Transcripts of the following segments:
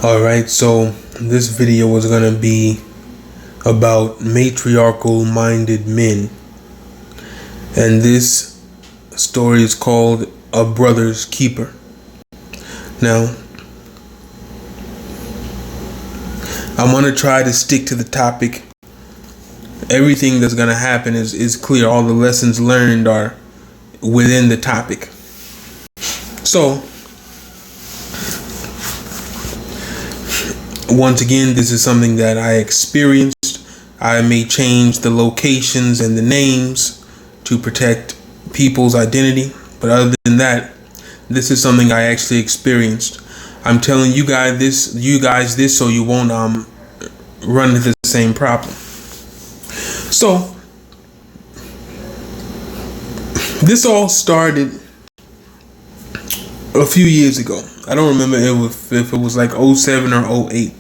Alright, so this video was going to be about matriarchal minded men. And this story is called A Brother's Keeper. Now, I'm going to try to stick to the topic. Everything that's going to happen is clear. All the lessons learned are within the topic. So, once again, this is something that I experienced. I may change the locations and the names to protect people's identity, but other than that, this is something I actually experienced. I'm telling you guys this so you won't run into the same problem. So, this all started a few years ago. I don't remember if it was like 07 or 08.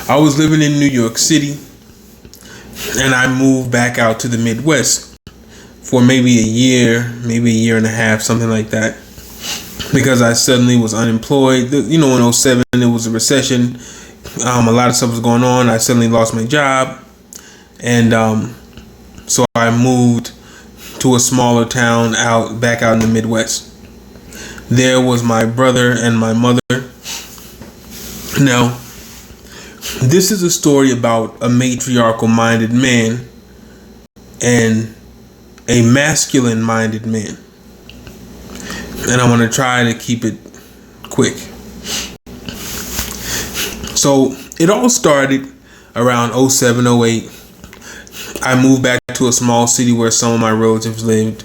I was living in New York City, and I moved back out to the Midwest for maybe a year and a half, something like that, because I suddenly was unemployed. In 07, it was a recession. A lot of stuff was going on. I suddenly lost my job, and so I moved to a smaller town back out in the Midwest. There was my brother and my mother. Now, this is a story about a matriarchal minded man and a masculine minded man. And I'm going to try to keep it quick. So it all started around 07, 08. I moved back to a small city where some of my relatives lived.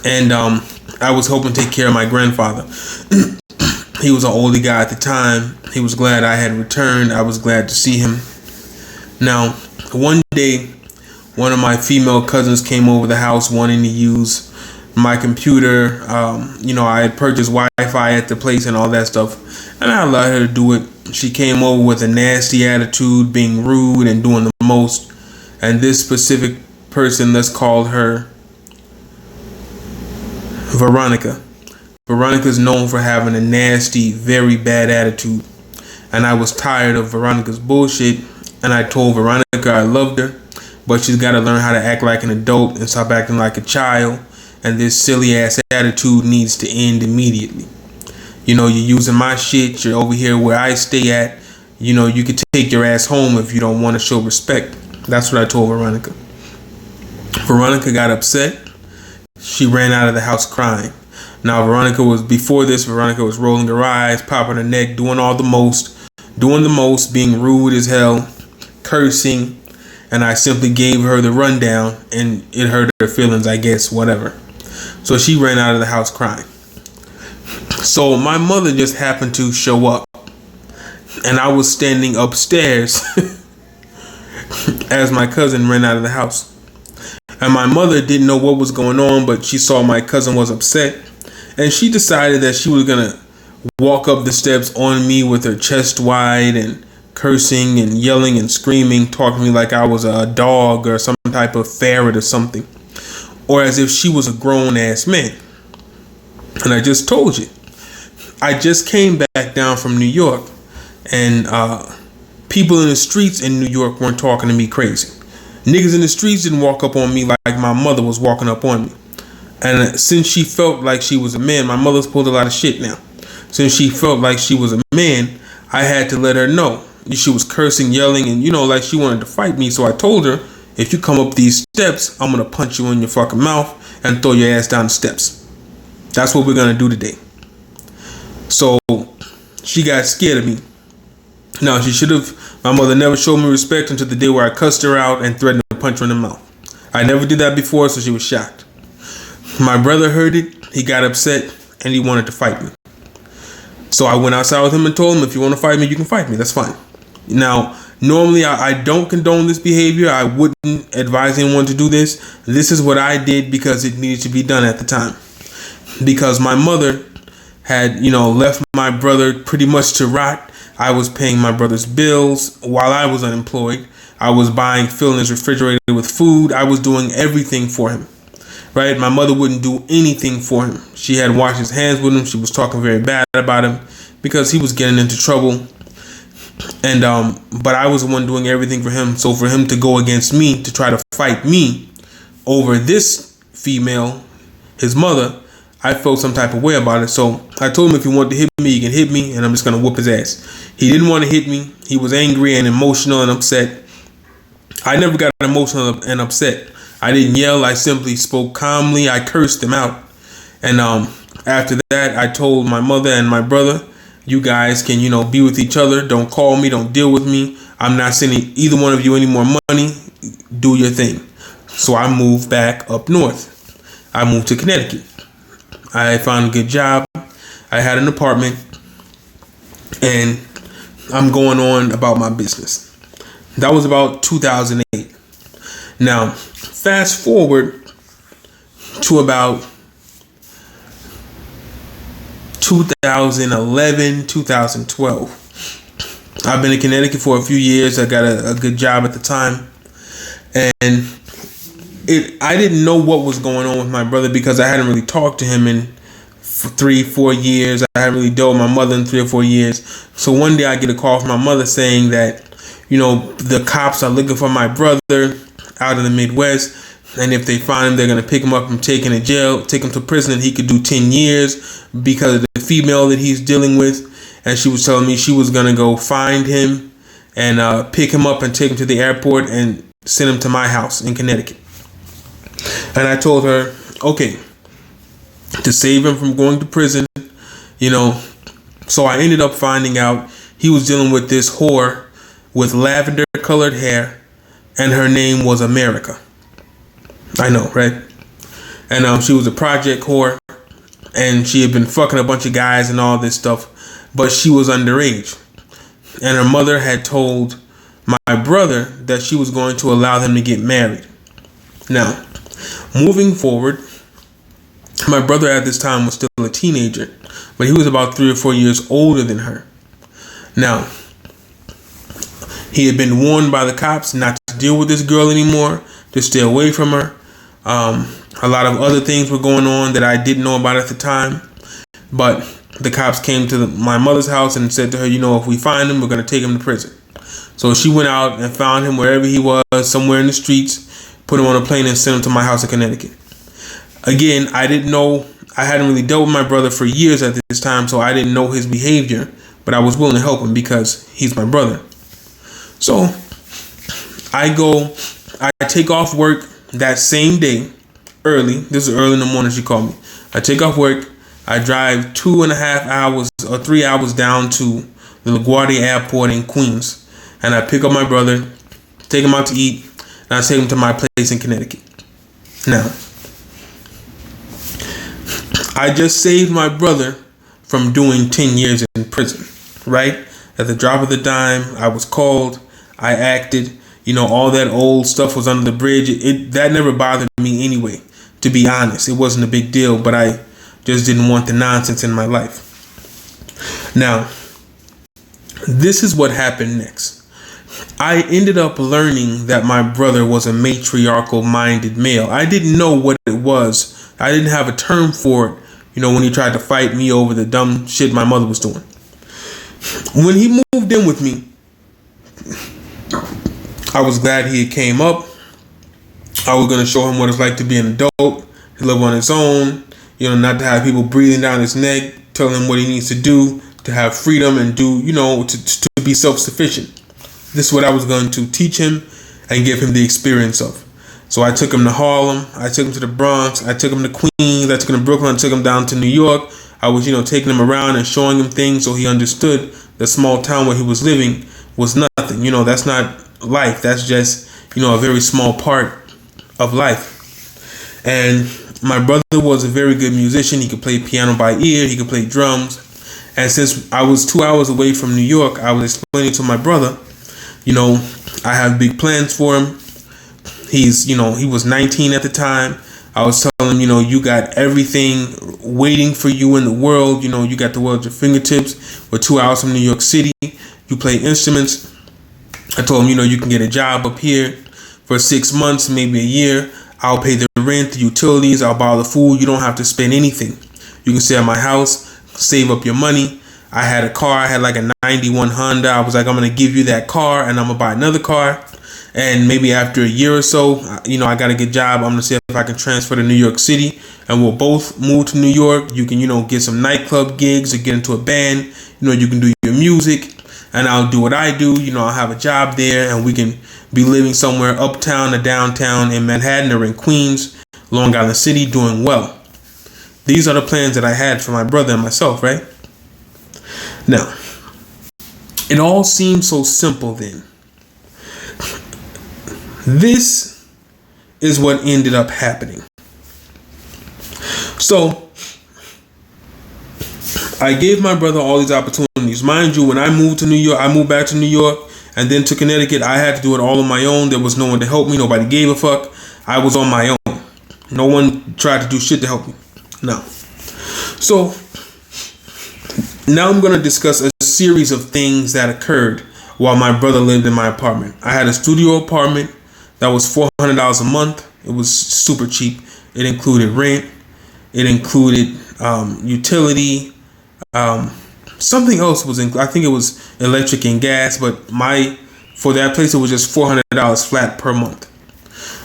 And I was hoping to take care of my grandfather. He was an older guy at the time. He was glad I had returned. I was glad to see him. Now, one day, one of my female cousins came over the house wanting to use my computer. I had purchased Wi-Fi at the place and all that stuff, and I allowed her to do it. She came over with a nasty attitude, being rude and doing the most. And this specific person, let's call her Veronica. Veronica's known for having a nasty, very bad attitude. And I was tired of Veronica's bullshit. And I told Veronica I loved her, but she's got to learn how to act like an adult and stop acting like a child. And this silly ass attitude needs to end immediately. You're using my shit. You're over here where I stay at. You could take your ass home if you don't want to show respect. That's what I told Veronica. Veronica got upset. She ran out of the house crying. Now, Veronica was rolling her eyes, popping her neck, doing the most, being rude as hell, cursing, and I simply gave her the rundown, and it hurt her feelings, I guess, whatever. So she ran out of the house crying. So my mother just happened to show up, and I was standing upstairs as my cousin ran out of the house. And my mother didn't know what was going on, but she saw my cousin was upset. And she decided that she was going to walk up the steps on me with her chest wide and cursing and yelling and screaming, talking to me like I was a dog or some type of ferret or something. Or as if she was a grown-ass man. And I just told you, I just came back down from New York, and people in the streets in New York weren't talking to me crazy. Niggas in the streets didn't walk up on me like my mother was walking up on me. And since she felt like she was a man, my mother's pulled a lot of shit now. Since she felt like she was a man, I had to let her know. She was cursing, yelling, and like she wanted to fight me. So I told her, if you come up these steps, I'm going to punch you in your fucking mouth and throw your ass down the steps. That's what we're going to do today. So she got scared of me. Now, my mother never showed me respect until the day where I cussed her out and threatened to punch her in the mouth. I never did that before, so she was shocked. My brother heard it, he got upset, and he wanted to fight me. So I went outside with him and told him, if you want to fight me, you can fight me, that's fine. Now, normally I don't condone this behavior. I wouldn't advise anyone to do this. This is what I did because it needed to be done at the time. Because my mother had, left my brother pretty much to rot. I was paying my brother's bills while I was unemployed. I was filling his refrigerator with food. I was doing everything for him. right? My mother wouldn't do anything for him. She had washed his hands with him. She was talking very bad about him because he was getting into trouble. And but I was the one doing everything for him. So for him to go against me, to try to fight me over this female, his mother, I felt some type of way about it. So I told him, if you want to hit me, you can hit me, and I'm just gonna whoop his ass. He didn't want to hit me. He was angry and emotional and upset. I never got emotional and upset. I didn't yell. I simply spoke calmly. I cursed him out. And after that, I told my mother and my brother, you guys can, be with each other. Don't call me. Don't deal with me. I'm not sending either one of you any more money. Do your thing. So I moved back up north. I moved to Connecticut. I found a good job. I had an apartment. And I'm going on about my business. That was about 2008. Now, fast forward to about 2011, 2012. I've been in Connecticut for a few years. I got a good job at the time. And I didn't know what was going on with my brother because I hadn't really talked to him in 3-4 years. I hadn't really dealt with my mother in 3 or 4 years. So one day I get a call from my mother saying that, the cops are looking for my brother out in the Midwest. And if they find him, they're going to pick him up and take him to jail, take him to prison, and he could do 10 years because of the female that he's dealing with. And she was telling me she was going to go find him and pick him up and take him to the airport and send him to my house in Connecticut. And I told her, okay, to save him from going to prison, So I ended up finding out he was dealing with this whore with lavender colored hair, and her name was America. I know, right? And she was a project whore, and she had been fucking a bunch of guys and all this stuff, but she was underage. And her mother had told my brother that she was going to allow them to get married. Now, moving forward, my brother at this time was still a teenager, but he was about 3 or 4 years older than her. Now, he had been warned by the cops not to deal with this girl anymore, to stay away from her. A lot of other things were going on that I didn't know about at the time. But the cops came to my mother's house and said to her, if we find him, we're going to take him to prison. So she went out and found him wherever he was, somewhere in the streets, put him on a plane and sent him to my house in Connecticut. Again, I didn't know. I hadn't really dealt with my brother for years at this time, so I didn't know his behavior. But I was willing to help him because he's my brother. So I take off work that same day, early. This is early in the morning, she called me. I take off work. I drive 2.5 hours or 3 hours down to the LaGuardia Airport in Queens. And I pick up my brother, take him out to eat, and I take him to my place in Connecticut. Now, I just saved my brother from doing 10 years in prison, right? At the drop of the dime, I was called. I acted, all that old stuff was under the bridge. That never bothered me anyway, to be honest. It wasn't a big deal, but I just didn't want the nonsense in my life. Now, this is what happened next. I ended up learning that my brother was a matriarchal minded male. I didn't know what it was. I didn't have a term for it, when he tried to fight me over the dumb shit my mother was doing. When he moved in with me, I was glad he came up. I was going to show him what it's like to be an adult, to live on his own, not to have people breathing down his neck, telling him what he needs to do, to have freedom and do, to be self-sufficient. This is what I was going to teach him and give him the experience of. So I took him to Harlem. I took him to the Bronx. I took him to Queens. I took him to Brooklyn. I took him down to New York. I was, taking him around and showing him things so he understood the small town where he was living was nothing. That's not life. That's just, a very small part of life. And my brother was a very good musician. He could play piano by ear. He could play drums. And since I was 2 hours away from New York, I was explaining to my brother, I have big plans for him. He was 19 at the time. I was telling him, you got everything waiting for you in the world. You got the world at your fingertips. We're 2 hours from New York City. You play instruments. I told him, you can get a job up here for 6 months, maybe a year. I'll pay the rent, the utilities, I'll buy the food. You don't have to spend anything. You can stay at my house, save up your money. I had a car. I had like a 91 Honda. I was like, I'm going to give you that car and I'm going to buy another car. And maybe after a year or so, I got a good job. I'm going to see if I can transfer to New York City and we'll both move to New York. You can, get some nightclub gigs or get into a band. You can do your music and I'll do what I do. I'll have a job there and we can be living somewhere uptown or downtown in Manhattan or in Queens, Long Island City, doing well. These are the plans that I had for my brother and myself, right? Now, it all seemed so simple then. This is what ended up happening. So, I gave my brother all these opportunities. Mind you, when I moved back to New York and then to Connecticut, I had to do it all on my own. There was no one to help me. Nobody gave a fuck. I was on my own. No one tried to do shit to help me. No. So, now I'm going to discuss a series of things that occurred while my brother lived in my apartment. I had a studio apartment that was $400 a month. It was super cheap. It included rent. It included utility. Something else was I think it was electric and gas, but for that place it was just $400 flat per month.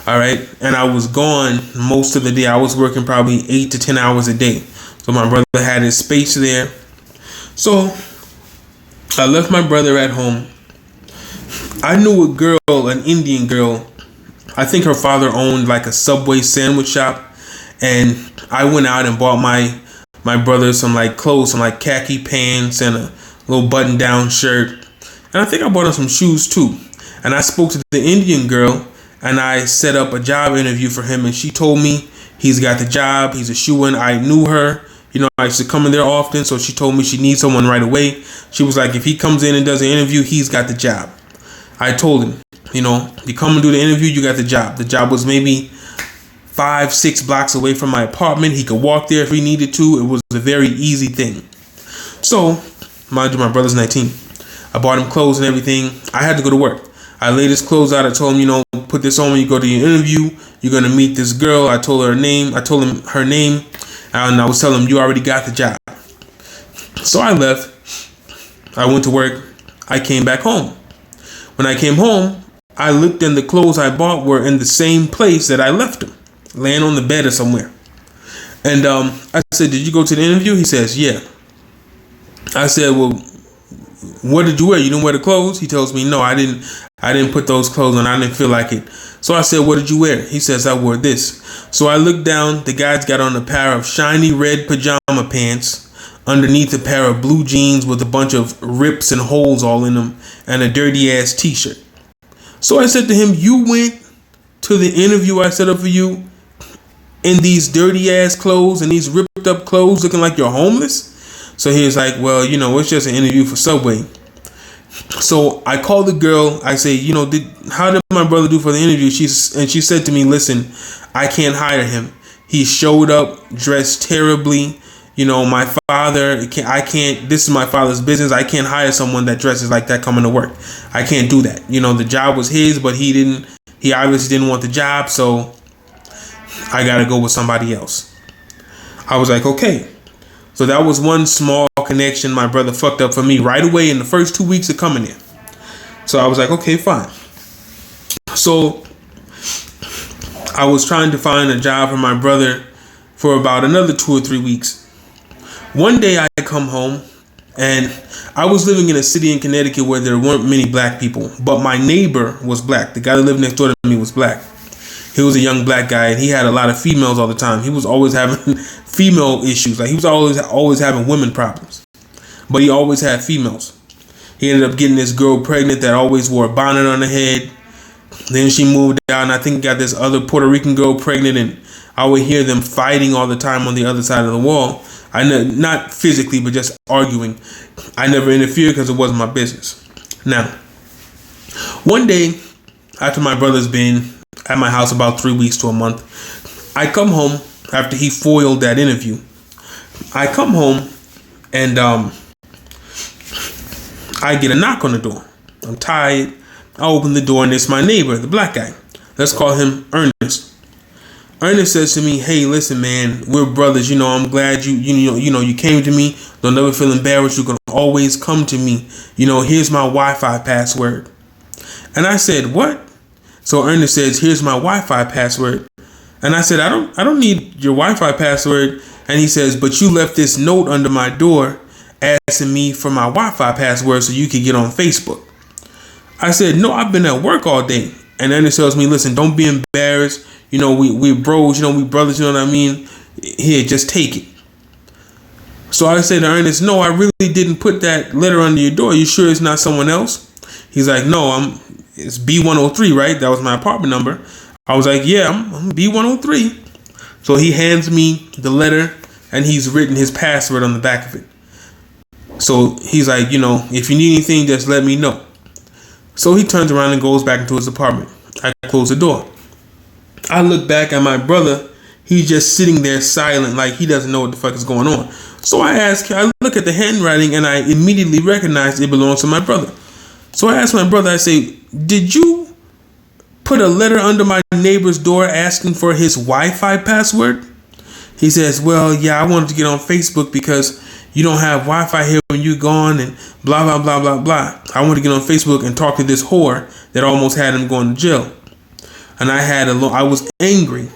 All right, and I was gone most of the day. I was working probably 8 to 10 hours a day. So my brother had his space there. So I left my brother at home. I knew a girl, an Indian girl. I think her father owned like a Subway sandwich shop, and I went out and bought my brother some like clothes, some like khaki pants and a little button-down shirt, and I think I bought him some shoes too. And I spoke to the Indian girl, and I set up a job interview for him, and she told me he's got the job. He's a shoo-in. I knew her. I used to come in there often, so she told me she needs someone right away. She was like, if he comes in and does an interview, he's got the job. I told him, you come and do the interview, you got the job. The job was maybe 5-6 blocks away from my apartment. He could walk there if he needed to. It was a very easy thing. So, mind you, my brother's 19. I bought him clothes and everything. I had to go to work. I laid his clothes out. I told him, put this on when you go to your interview. You're going to meet this girl. I told her her name. I told him her name. And I was telling him, you already got the job. So I left. I went to work. I came back home. When I came home, I looked and the clothes I bought were in the same place that I left them, laying on the bed or somewhere. And I said, did you go to the interview? He says, yeah. I said, well, what did you wear? You didn't wear the clothes? He tells me, no, I didn't put those clothes on. I didn't feel like it. So I said, what did you wear? He says, I wore this. So I looked down. The guy's got on a pair of shiny red pajama pants, underneath a pair of blue jeans with a bunch of rips and holes all in them, and a dirty ass t-shirt. So I said to him, you went to the interview I set up for you in these dirty ass clothes and these ripped up clothes looking like you're homeless? So he was like, well, it's just an interview for Subway. So I called the girl. I say, how did my brother do for the interview? She said to me, listen, I can't hire him. He showed up dressed terribly. My father, this is my father's business. I can't hire someone that dresses like that coming to work. I can't do that. The job was his, but he obviously didn't want the job. So I got to go with somebody else. I was like, okay. So that was one small connection my brother fucked up for me right away in the first 2 weeks of coming in. So I was like, okay, fine. So I was trying to find a job for my brother for about another 2 or 3 weeks. One day I come home and I was living in a city in Connecticut where there weren't many black people, but my neighbor was black. The guy that lived next door to me was black. He was a young black guy and he had a lot of females all the time. He was always having female issues. Like he was always having women problems, but he always had females. He ended up getting this girl pregnant that always wore a bonnet on her head. Then she moved out and I think got this other Puerto Rican girl pregnant, and I would hear them fighting all the time on the other side of the wall. Not physically, but just arguing. I never interfered because it wasn't my business. Now, one day after my brother's been at my house about 3 weeks to a month, I come home after he foiled that interview. I come home and I get a knock on the door. I'm tired. I open the door and it's my neighbor, the black guy. Let's call him Ernest. Ernest says to me, "Hey, listen, man, we're brothers. I'm glad you came to me. Don't never feel embarrassed. You're gonna always come to me. Here's my Wi-Fi password." And I said, "What?" So Ernest says, "Here's my Wi-Fi password." And I said, I don't need your Wi-Fi password." And he says, "But you left this note under my door asking me for my Wi-Fi password so you could get on Facebook." I said, "No, I've been at work all day." And Ernest tells me, "Listen, don't be embarrassed. We bros, we brothers, you know what I mean? Here, just take it." So I said to Ernest, "No, I really didn't put that letter under your door. You sure it's not someone else?" He's like, "No, it's B103, right? That was my apartment number." I was like, "Yeah, I'm B103. So he hands me the letter and he's written his password on the back of it. So he's like, "If you need anything, just let me know." So he turns around and goes back into his apartment. I close the door. I look back at my brother. He's just sitting there silent, like he doesn't know what the fuck is going on. So I look at the handwriting and I immediately recognize it belongs to my brother. So I asked my brother, I say, "Did you put a letter under my neighbor's door asking for his Wi-Fi password?" He says, "Well, yeah, I wanted to get on Facebook because you don't have Wi-Fi here when you're gone and blah, blah, blah, blah, blah. I want to get on Facebook and talk to this whore that almost had him going to jail." And I was angry,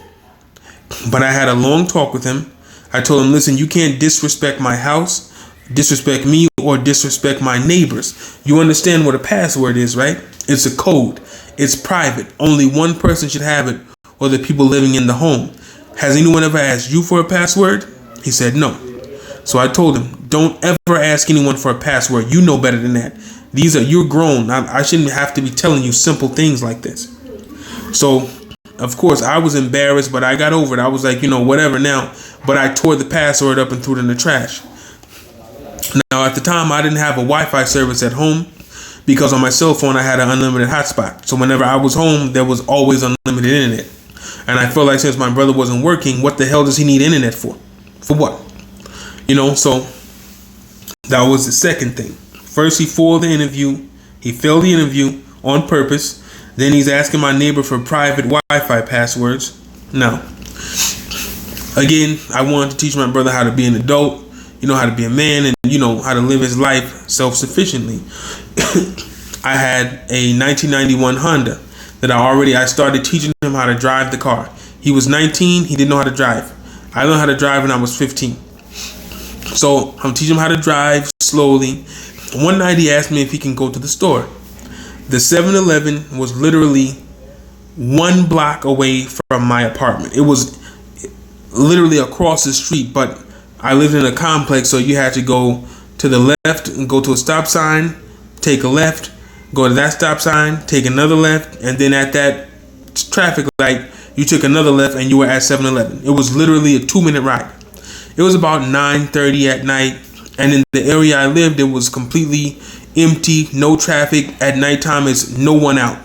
but I had a long talk with him. I told him, "Listen, you can't disrespect my house, disrespect me, or disrespect my neighbors. You understand what a password is, right? It's a code. It's private. Only one person should have it, or the people living in the home. Has anyone ever asked you for a password?" He said no. So I told him, "Don't ever ask anyone for a password. You know better than that. You're grown. I shouldn't have to be telling you simple things like this." So, of course, I was embarrassed, but I got over it. I was like, whatever now. But I tore the password up and threw it in the trash. Now, at the time, I didn't have a Wi-Fi service at home because on my cell phone, I had an unlimited hotspot. So whenever I was home, there was always unlimited internet. And I felt like since my brother wasn't working, what the hell does he need internet for? For what? So that was the second thing. First, he failed the interview. He failed the interview on purpose. Then he's asking my neighbor for private Wi-Fi passwords. Now, again, I wanted to teach my brother how to be an adult, how to be a man, and how to live his life self-sufficiently. I had a 1991 Honda that I started teaching him how to drive the car. He was 19, he didn't know how to drive. I learned how to drive when I was 15. So I'm teaching him how to drive slowly. One night he asked me if he can go to the store. The 7-Eleven was literally 1 block away from my apartment. It was literally across the street, but I lived in a complex, so you had to go to the left and go to a stop sign, take a left, go to that stop sign, take another left, and then at that traffic light, you took another left and you were at 7-Eleven. It was literally a 2-minute ride. It was about 9:30 at night, and in the area I lived, it was completely empty, no traffic. At nighttime, it's no one out.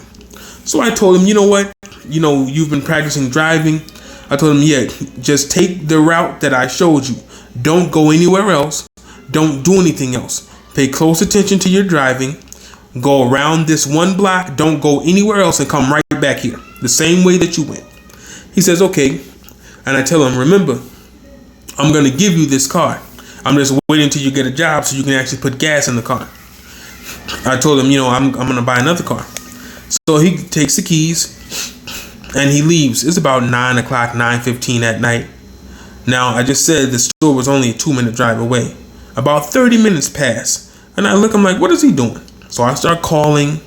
So I told him, "You know what? You've been practicing driving." I told him, "Yeah, just take the route that I showed you. Don't go anywhere else. Don't do anything else. Pay close attention to your driving. Go around this 1 block. Don't go anywhere else and come right back here. The same way that you went." He says, "Okay." And I tell him, "Remember, I'm going to give you this car. I'm just waiting until you get a job so you can actually put gas in the car." I told him, I'm going to buy another car. So he takes the keys and he leaves. It's about 9 o'clock, 9:15 at night. Now, I just said the store was only a 2-minute drive away. About 30 minutes pass. And I look, I'm like, what is he doing? So I start calling.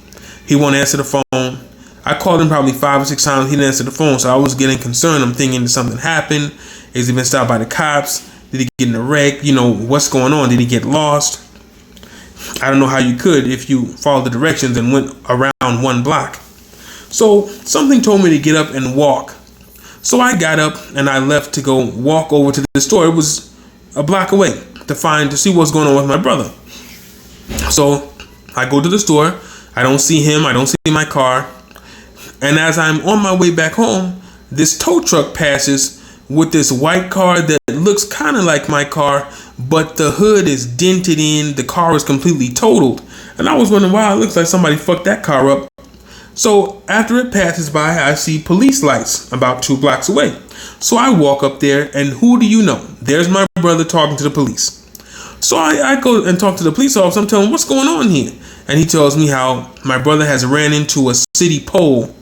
He won't answer the phone. I called him probably 5 or 6 times. He didn't answer the phone. So I was getting concerned. I'm thinking, did something happen? Has he been stopped by the cops? Did he get in a wreck? What's going on? Did he get lost? I don't know how you could if you followed the directions and went around 1 block. So something told me to get up and walk. So I got up and I left to go walk over to the store. It was a block away to see what's going on with my brother. So I go to the store. I don't see him. I don't see my car. And as I'm on my way back home, this tow truck passes with this white car that looks kind of like my car, but the hood is dented in. The car is completely totaled. And I was wondering, wow, it looks like somebody fucked that car up. So after it passes by, I see police lights about 2 blocks away. So I walk up there, and who do you know? There's my brother talking to the police. So I go and talk to the police officer. I'm telling him, what's going on here? And he tells me how my brother has ran into a city pole.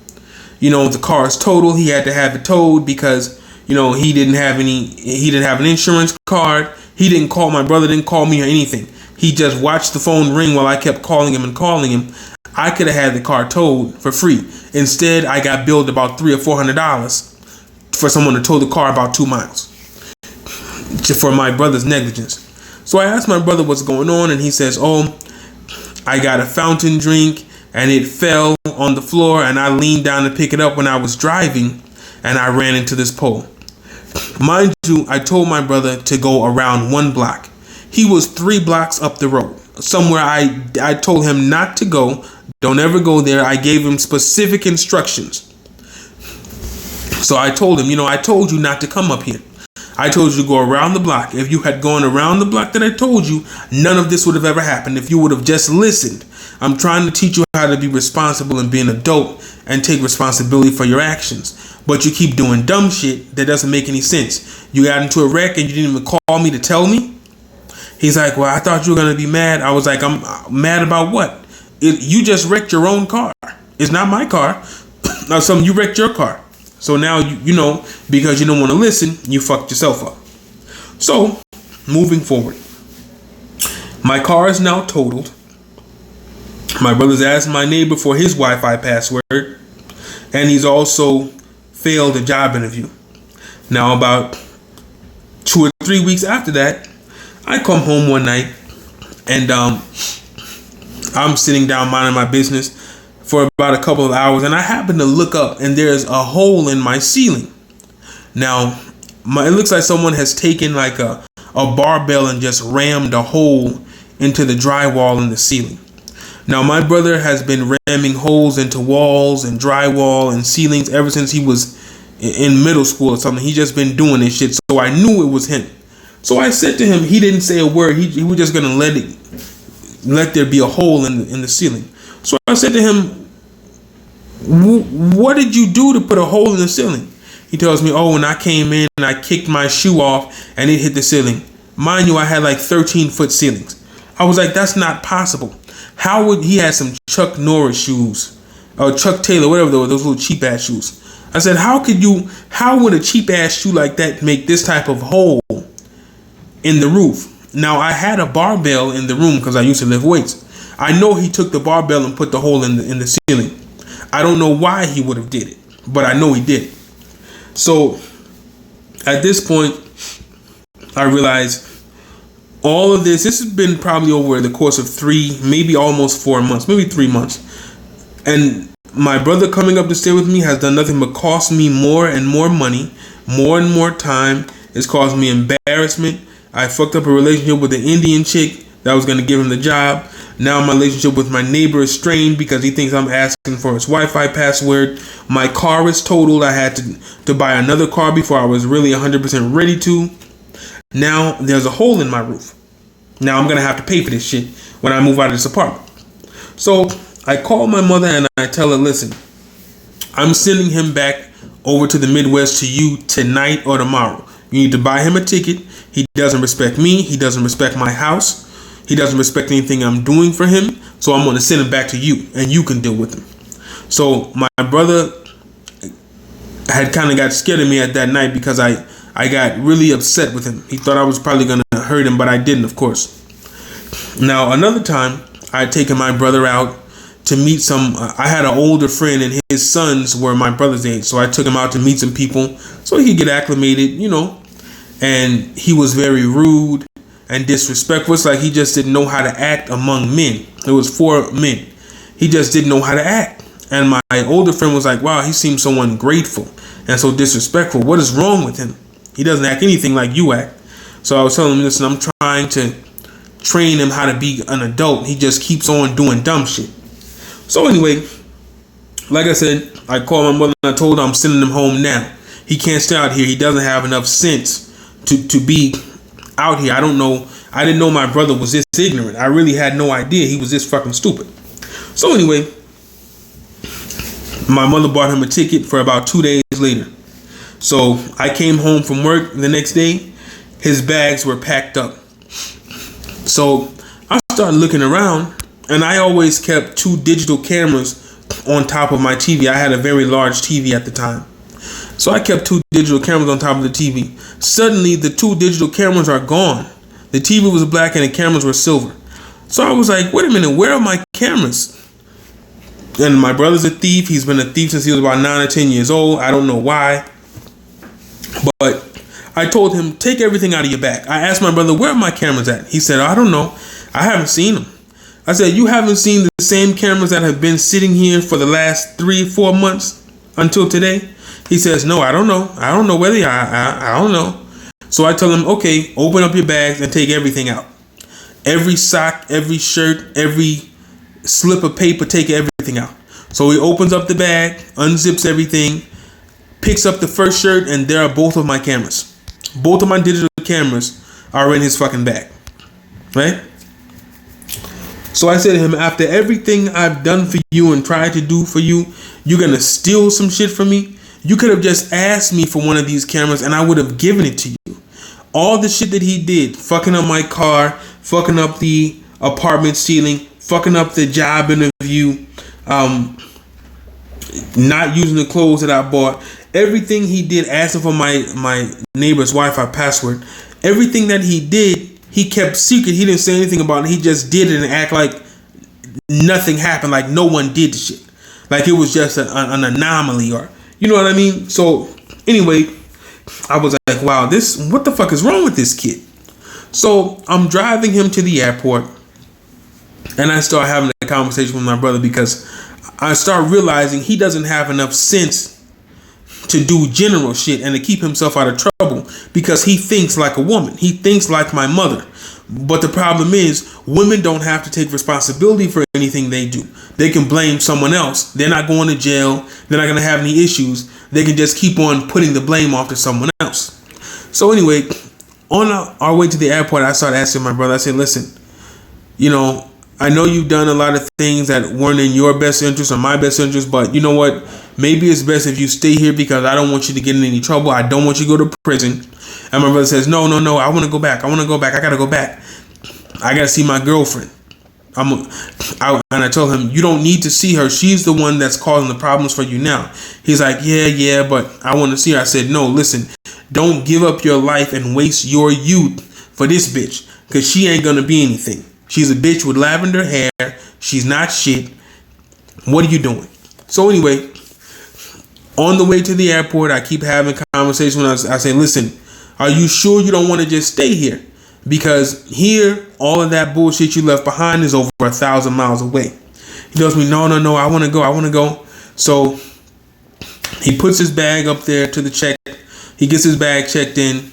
The car is totaled. He had to have it towed because, he didn't have an insurance card. He didn't call, my brother didn't call me or anything. He just watched the phone ring while I kept calling him and calling him. I could have had the car towed for free. Instead, I got billed about $300 or $400 for someone to tow the car about 2 miles for my brother's negligence. So I asked my brother what's going on, and he says, oh, I got a fountain drink and it fell on the floor, and I leaned down to pick it up when I was driving, and I ran into this pole. Mind you, I told my brother to go around 1 block. He was 3 blocks up the road, somewhere I told him not to go. Don't ever go there. I gave him specific instructions. So I told him, I told you not to come up here. I told you to go around the block. If you had gone around the block that I told you, none of this would have ever happened if you would have just listened. I'm trying to teach you how to be responsible and be an adult and take responsibility for your actions. But you keep doing dumb shit that doesn't make any sense. You got into a wreck and you didn't even call me to tell me? He's like, well, I thought you were going to be mad. I was like, I'm mad about what? You just wrecked your own car. It's not my car. Now, you wrecked your car. So now, because you don't want to listen, you fucked yourself up. So, moving forward. My car is now totaled. My brother's asked my neighbor for his Wi-Fi password. And he's also failed a job interview. Now, about 2 or 3 weeks after that, I come home one night and I'm sitting down minding my business for about a couple of hours, and I happen to look up and there's a hole in my ceiling. Now, it looks like someone has taken like a barbell and just rammed a hole into the drywall in the ceiling. Now, my brother has been ramming holes into walls and drywall and ceilings ever since he was in middle school or something. He's just been doing this shit, so I knew it was him. So I said to him, he didn't say a word. He was just gonna let there be a hole in the ceiling. So I said to him, what did you do to put a hole in the ceiling? He tells me, oh, when I came in and I kicked my shoe off and it hit the ceiling. Mind you, I had like 13-foot ceilings. I was like, that's not possible. How would he had some Chuck Norris shoes or Chuck Taylor, whatever those little cheap ass shoes. I said, how would a cheap ass shoe like that make this type of hole in the roof? Now, I had a barbell in the room because I used to lift weights. I know he took the barbell and put the hole in the ceiling. I don't know why he would have did it, but I know he did it. So at this point, I realized all of this has been probably over the course of 3, maybe almost 4 months, maybe 3 months. And my brother coming up to stay with me has done nothing but cost me more and more money, more and more time. It's caused me embarrassment. I fucked up a relationship with an Indian chick that was going to give him the job. Now my relationship with my neighbor is strained because he thinks I'm asking for his Wi-Fi password. My car is totaled. I had to buy another car before I was really 100% ready to. Now there's a hole in my roof. Now I'm going to have to pay for this shit when I move out of this apartment. So I call my mother and I tell her, listen, I'm sending him back over to the Midwest to you tonight or tomorrow. You need to buy him a ticket. He doesn't respect me. He doesn't respect my house. He doesn't respect anything I'm doing for him. So I'm going to send him back to you and you can deal with him. So my brother had kind of got scared of me at that night because I got really upset with him. He thought I was probably going to hurt him, but I didn't, of course. Now, another time I had taken my brother out to meet I had an older friend and his sons were my brother's age. So I took him out to meet some people so he could get acclimated, and he was very rude and disrespectful. It's like he just didn't know how to act among men. There was 4 men. He just didn't know how to act. And my older friend was like, wow, he seems so ungrateful and so disrespectful. What is wrong with him? He doesn't act anything like you act. So I was telling him, listen, I'm trying to train him how to be an adult. He just keeps on doing dumb shit. So anyway, like I said, I called my mother and I told her I'm sending him home now. He can't stay out here. He doesn't have enough sense to be out here. I don't know. I didn't know my brother was this ignorant. I really had no idea he was this fucking stupid. So anyway, My mother bought him a ticket for about 2 days later. So I came home from work the next day. His bags were packed up. So I started looking around, and I always kept 2 digital cameras on top of my TV. I had a very large TV at the time. So I kept 2 digital cameras on top of the TV. Suddenly, the 2 digital cameras are gone. The TV was black and the cameras were silver. So I was like, wait a minute, where are my cameras? And my brother's a thief. He's been a thief since he was about 9 or 10 years old. I don't know why. But I told him, take everything out of your bag. I asked my brother, where are my cameras at? He said, I don't know. I haven't seen them. I said, you haven't seen the same cameras that have been sitting here for the last 3-4 months until today? He says, no, I don't know. I don't know where they are. I don't know. So I tell him, okay, open up your bags and take everything out. Every sock, every shirt, every slip of paper, take everything out. So he opens up the bag, unzips everything, picks up the first shirt, and there are both of my cameras. Both of my digital cameras are in his fucking bag. Right? So I said to him, after everything I've done for you and tried to do for you, you're going to steal some shit from me? You could have just asked me for one of these cameras and I would have given it to you. All the shit that he did, fucking up my car, fucking up the apartment ceiling, fucking up the job interview, not using the clothes that I bought, everything he did, asking for my neighbor's Wi-Fi password, everything that he did, he kept secret. He didn't say anything about it. He just did it and act like nothing happened, like no one did the shit. Like it was just an anomaly, or you know what I mean? So anyway, I was like, wow, what the fuck is wrong with this kid? So I'm driving him to the airport and I start having a conversation with my brother because I start realizing he doesn't have enough sense to do general shit and to keep himself out of trouble because he thinks like a woman. He thinks like my mother. But the problem is, women don't have to take responsibility for anything they do. They can blame someone else. They're not going to jail. They're not going to have any issues. They can just keep on putting the blame off to someone else. So anyway, on our way to the airport, I started asking my brother, I said, listen, you know, I know you've done a lot of things that weren't in your best interest or my best interest, but you know what? Maybe it's best if you stay here because I don't want you to get in any trouble. I don't want you to go to prison. And my brother says, no, I want to go back. I got to go back. I got to see my girlfriend. And I told him, you don't need to see her. She's the one that's causing the problems for you now. He's like, yeah, but I want to see her. I said, no, listen, don't give up your life and waste your youth for this bitch because she ain't going to be anything. She's a bitch with lavender hair. She's not shit. What are you doing? So anyway, on the way to the airport, I keep having conversations when I say, listen, are you sure you don't want to just stay here? Because here, all of that bullshit you left behind is over 1,000 miles away. He tells me, no, I want to go. So he puts his bag up there to the check. He gets his bag checked in.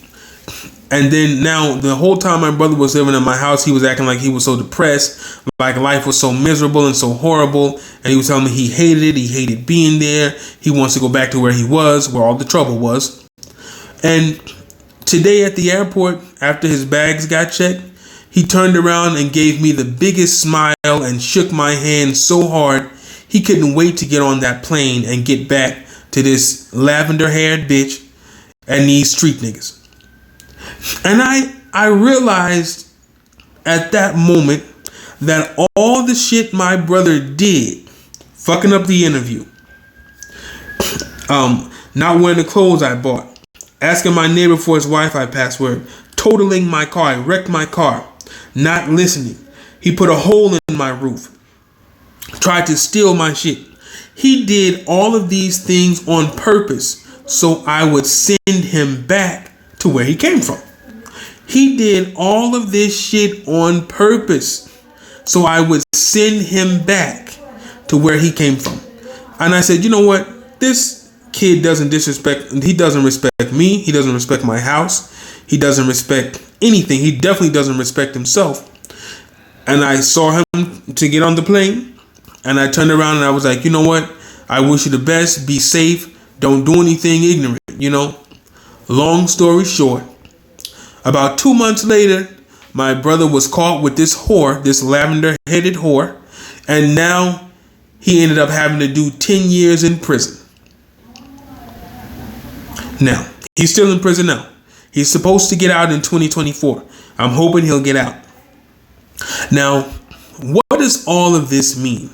And then now, the whole time my brother was living in my house, he was acting like he was so depressed, like life was so miserable and so horrible. And he was telling me he hated it. He hated being there. He wants to go back to where he was, where all the trouble was. And today at the airport, after his bags got checked, he turned around and gave me the biggest smile and shook my hand so hard he couldn't wait to get on that plane and get back to this lavender-haired bitch and these street niggas. And I realized at that moment that all the shit my brother did, fucking up the interview, not wearing the clothes I bought, asking my neighbor for his Wi-Fi password, totaling my car, I wrecked my car, not listening. He put a hole in my roof, tried to steal my shit. He did all of these things on purpose so I would send him back to where he came from. He did all of this shit on purpose so I would send him back to where he came from. And I said, you know what? This kid doesn't respect me. He doesn't respect my house. He doesn't respect anything. He definitely doesn't respect himself. And I saw him to get on the plane and I turned around and I was like, you know what? I wish you the best. Be safe. Don't do anything ignorant, you know? Long story short, about 2 months later, my brother was caught with this whore, this lavender-headed whore, and now he ended up having to do 10 years in prison. Now, he's still in prison now. He's supposed to get out in 2024. I'm hoping he'll get out. Now, what does all of this mean?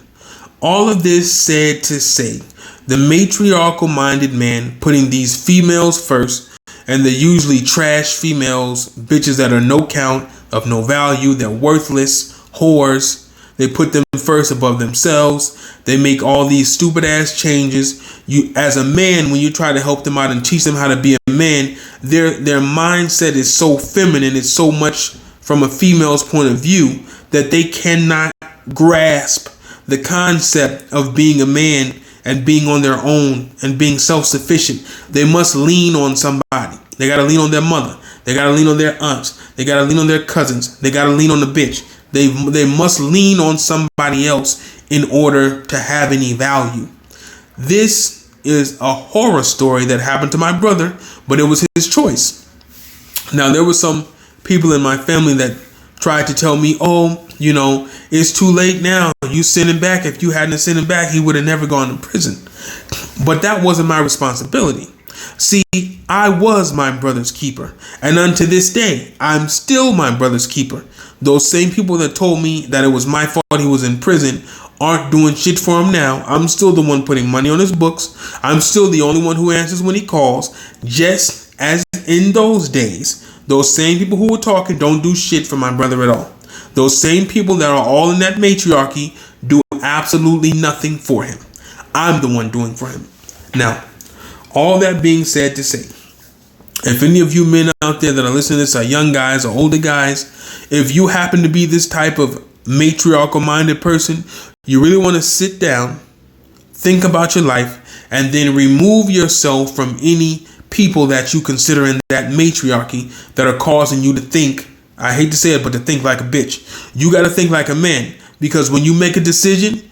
All of this said to say, the matriarchal minded man putting these females first, and they're usually trash females, bitches that are no count, of no value, they're worthless, whores. They put them first above themselves. They make all these stupid ass changes. You, as a man, when you try to help them out and teach them how to be a man, their mindset is so feminine, it's so much from a female's point of view that they cannot grasp the concept of being a man and being on their own and being self-sufficient. They must lean on somebody. They got to lean on their mother. They got to lean on their aunts. They got to lean on their cousins. They got to lean on the bitch. They must lean on somebody else in order to have any value. This is a horror story that happened to my brother, but it was his choice. Now, there were some people in my family that tried to tell me, oh, you know, it's too late now. You send him back. If you hadn't sent him back, he would have never gone to prison. But that wasn't my responsibility. See, I was my brother's keeper. And unto this day, I'm still my brother's keeper. Those same people that told me that it was my fault he was in prison aren't doing shit for him now. I'm still the one putting money on his books. I'm still the only one who answers when he calls. Just as in those days, those same people who were talking don't do shit for my brother at all. Those same people that are all in that matriarchy do absolutely nothing for him. I'm the one doing for him. Now, all that being said to say, if any of you men out there that are listening to this are young guys or older guys, if you happen to be this type of matriarchal minded person, you really want to sit down, think about your life, and then remove yourself from any people that you consider in that matriarchy that are causing you to think, I hate to say it, but to think like a bitch. You got to think like a man, because when you make a decision,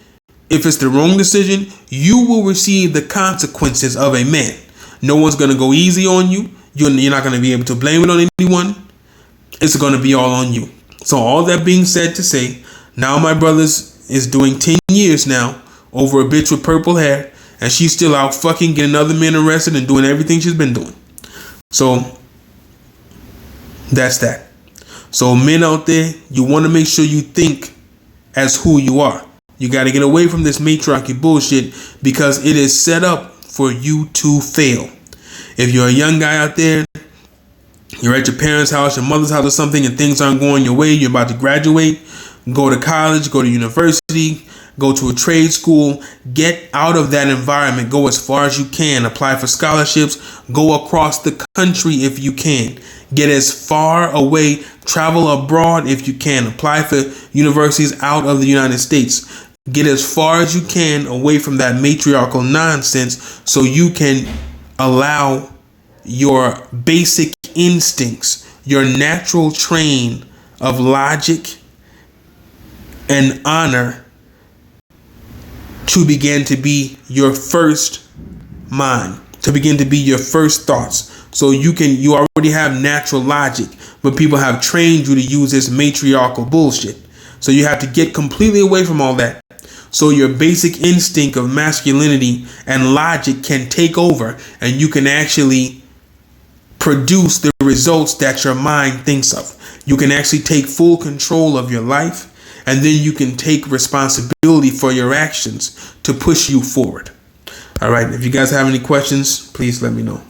if it's the wrong decision, you will receive the consequences of a man. No one's going to go easy on you. You're not going to be able to blame it on anyone. It's going to be all on you. So all that being said to say, now my brother's is doing 10 years now over a bitch with purple hair, and she's still out fucking getting other men arrested and doing everything she's been doing. So that's that. So men out there, you want to make sure you think as who you are. You got to get away from this matriarchy bullshit, because it is set up for you to fail. If you're a young guy out there, you're at your parents' house, your mother's house or something, and things aren't going your way, you're about to graduate, go to college, go to university, go to a trade school, get out of that environment, go as far as you can, apply for scholarships, go across the country if you can, get as far away, travel abroad if you can, apply for universities out of the United States. Get as far as you can away from that matriarchal nonsense so you can allow your basic instincts, your natural train of logic and honor to begin to be your first mind, to begin to be your first thoughts. So you already have natural logic, but people have trained you to use this matriarchal bullshit. So you have to get completely away from all that. So your basic instinct of masculinity and logic can take over, and you can actually produce the results that your mind thinks of. You can actually take full control of your life, and then you can take responsibility for your actions to push you forward. All right. If you guys have any questions, please let me know.